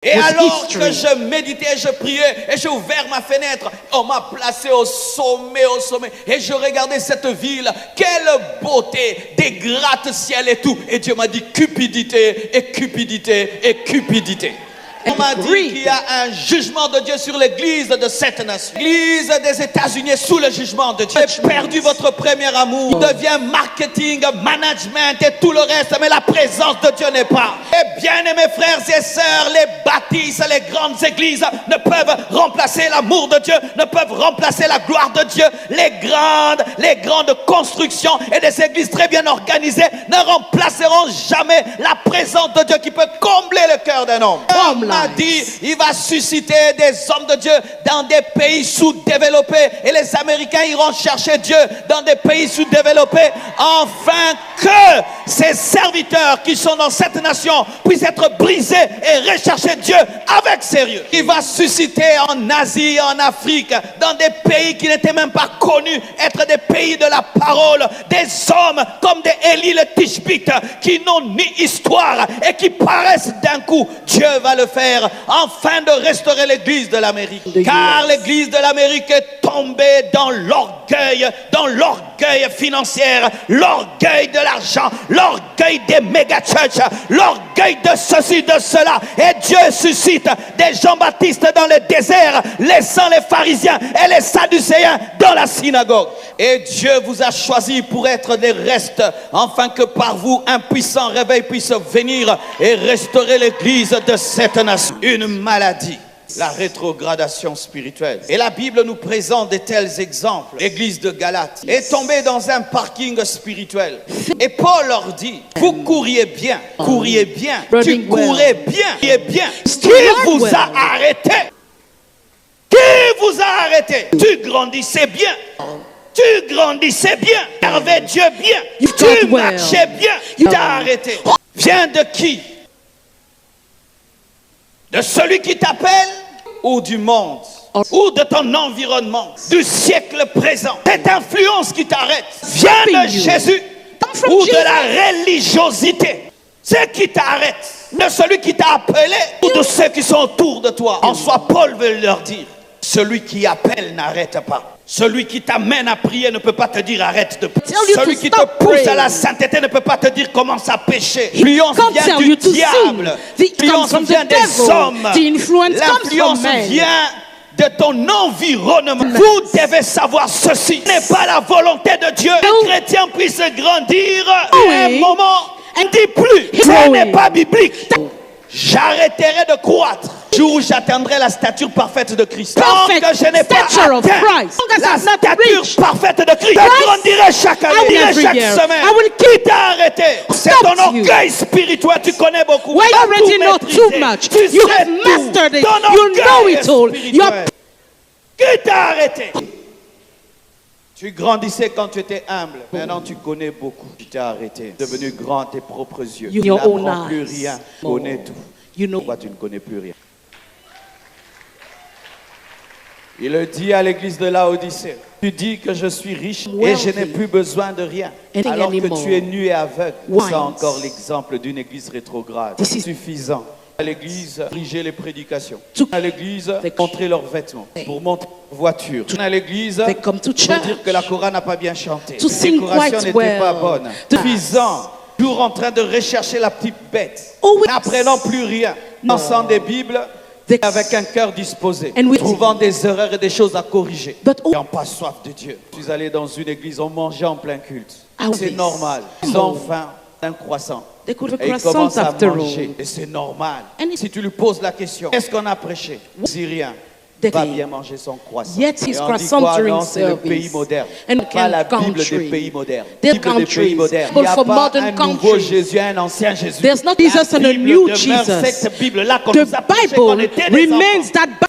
Et alors history. que je méditais, je priais et j'ai ouvert ma fenêtre, on m'a placé au sommet. Et je regardais cette ville, quelle beauté, des gratte-ciel et tout. Et Dieu m'a dit cupidité et cupidité et cupidité. On m'a dit qu'il y a un jugement de Dieu sur l'église de cette nation. L'église des États-Unis est sous le jugement de Dieu. Vous avez perdu votre premier amour. Il devient marketing, management et tout le reste, mais la présence de Dieu n'est pas. Et bien aimés frères et sœurs, les bâtisses, les grandes églises ne peuvent remplacer l'amour de Dieu, ne peuvent remplacer la gloire de Dieu. Les grandes constructions et des églises très bien organisées ne remplaceront jamais la présence de Dieu qui peut combler le cœur d'un homme. On a dit, il va susciter des hommes de Dieu dans des pays sous-développés et les Américains iront chercher Dieu dans des pays sous-développés afin que ces serviteurs qui sont dans cette nation puissent être brisés et rechercher Dieu avec sérieux. Il va susciter en Asie, en Afrique, dans des pays qui n'étaient même pas connus être des pays de la parole, des hommes comme des Élie le Tishbite qui n'ont ni histoire et qui paraissent d'un coup. Dieu va le faire afin de restaurer l'église de l'Amérique. Car l'église de l'Amérique est tombée dans l'orgueil financier, l'orgueil de l'argent, l'orgueil des méga churches, l'orgueil de ceci, de cela. Et Dieu suscite des Jean-Baptiste dans le désert, laissant les pharisiens et les sadducéens dans la synagogue. Et Dieu vous a choisi pour être des restes, afin que par vous un puissant réveil puisse venir et restaurer l'église de cette nation. Une maladie, la rétrogradation spirituelle. Et la Bible nous présente de tels exemples. L'église de Galate est tombée dans un parking spirituel. Et Paul leur dit, vous couriez bien, tu courais bien, Qui vous a arrêté? Qui vous a arrêté? Tu grandissais bien. Tu grandissais bien, tu servais Dieu bien, tu marchais bien, tu t'as arrêté. Viens de qui? De celui qui t'appelle ou du monde? Ou de ton environnement, du siècle présent? Cette influence qui t'arrête vient de Jésus ou de la religiosité? C'est qui t'arrête? De celui qui t'a appelé ou de ceux qui sont autour de toi? En soi, Paul veut leur dire, celui qui appelle n'arrête pas. Celui qui t'amène à prier ne peut pas te dire arrête de prier. Celui qui te pousse à la sainteté ne peut pas te dire commence à pécher. L'influence vient du diable. L'influence vient des hommes. L'influence vient de ton environnement. Vous devez savoir ceci. Ce n'est pas la volonté de Dieu que les chrétiens puissent grandir à un moment. On ne dit plus. Ce n'est pas biblique. J'arrêterai de croître le jour où j'atteindrai la stature parfaite de Christ. Tant que je n'ai pas atteint la stature parfaite de Christ, je grandirai chaque année, chaque semaine. Qui t'a arrêté? C'est ton orgueil spirituel. Tu connais beaucoup. Well, you already know too much. You have mastered it. You know it all. Qui t'a arrêté? Tu grandissais quand tu étais humble. Maintenant, tu connais beaucoup. Tu t'es arrêté. Devenu grand à tes propres yeux. Tu n'apprends plus rien. Tu connais tout. Pourquoi tu ne connais plus rien? Il le dit à l'église de Laodicée. Tu dis que je suis riche et je n'ai plus besoin de rien. Alors que tu es nu et aveugle. C'est encore l'exemple d'une église rétrograde. C'est suffisant. À l'église, diriger les prédications. À l'église, montrer leurs vêtements. Pour montrer leur voiture. À l'église, pour dire que la chorale n'a pas bien chanté. La décoration n'était pas bonne. Suffisant. Toujours en train de rechercher la petite bête. N'apprenant plus rien. Lançant des Bibles. Avec un cœur disposé, trouvant des erreurs et des choses à corriger, n'ayant pas soif de Dieu. Je suis allé dans une église, on mangeait en plein culte. C'est normal. Ils ont faim, un croissant. Et ils commencent à manger. Et c'est normal. Si tu lui poses la question, qu'est-ce qu'on a prêché? Si rien. Va bien manger son croissant. Yet his et on dit croissant quoi? during Non, c'est le pays service. moderne. And Pas la Bible country. des pays modernes. Their Bible des pays countries. modernes. Il But n'y a for pas modern un nouveau countries. Jésus, un ancien Jésus. There's not Jesus and a Bible new demeure Jesus. cette Bible-là qu'on The nous a prêché quand on était des Bible enfants. remains that Bible.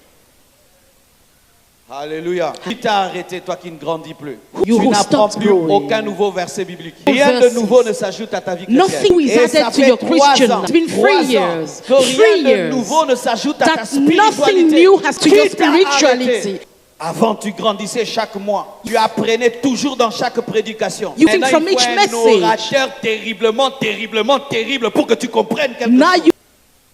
Alléluia. Qui t'a arrêté, toi qui ne grandis plus? You Tu who n'apprends stopped plus growing. aucun nouveau verset biblique. No Rien de verses. nouveau ne s'ajoute à ta vie chrétienne. Nothing is Et ça added to fait your 3 Christian ans, life. It's been 3 3 ans years. que rien 3 de years. nouveau ne s'ajoute à ta That spiritualité. nothing new has to your Qui t'a arrêté? spirituality. Avant, tu grandissais chaque mois. Tu apprenais toujours dans chaque prédication. You think Maintenant, from il faut each un message. orateur terrible pour que tu comprennes quelque Now chose. you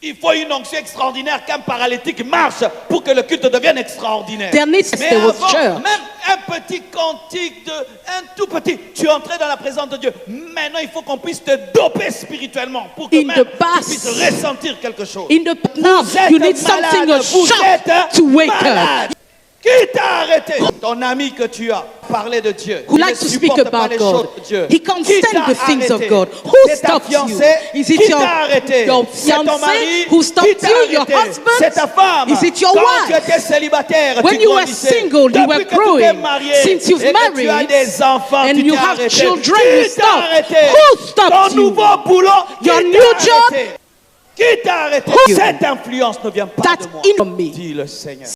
Il faut une onction extraordinaire qu'un paralytique marche pour que le culte devienne extraordinaire. There needs to Mais stay with avant, church. même un petit cantique, un tout petit, tu es entré dans la présence de Dieu. Maintenant, il faut qu'on puisse te doper spirituellement pour que In même the tu past, puisses ressentir quelque chose. In the now, Vous you êtes need something, malade, a vous shout êtes to wake up. malade. Qui t'a arrêté? Ton ami que tu as parlé de Dieu. Who Il likes ne to speak supporte pas about les God. choses de Dieu. He can't Qui stand t'a the things of arrêté? God. Who C'est ta stops you? fiancée? Is it Qui your, t'a arrêté? your C'est ton fiancé mari? who Qui stopped t'a you, your arrêté? husband? C'est ta femme. Is it your Quand wife? tu étais célibataire, When tu you were grandissais. single, you Depuis were que tu t'es growing. marié Since you've et que tu as married des enfants, and tu you t'es have arrêté. children, Qui you t'a stop. arrêté? Who stopped Ton you? nouveau boulot, Your qui new t'a job? arrêté? Qui t'a arrêté? Who? Cette influence ne vient pas That's de moi, in me. dit le Seigneur.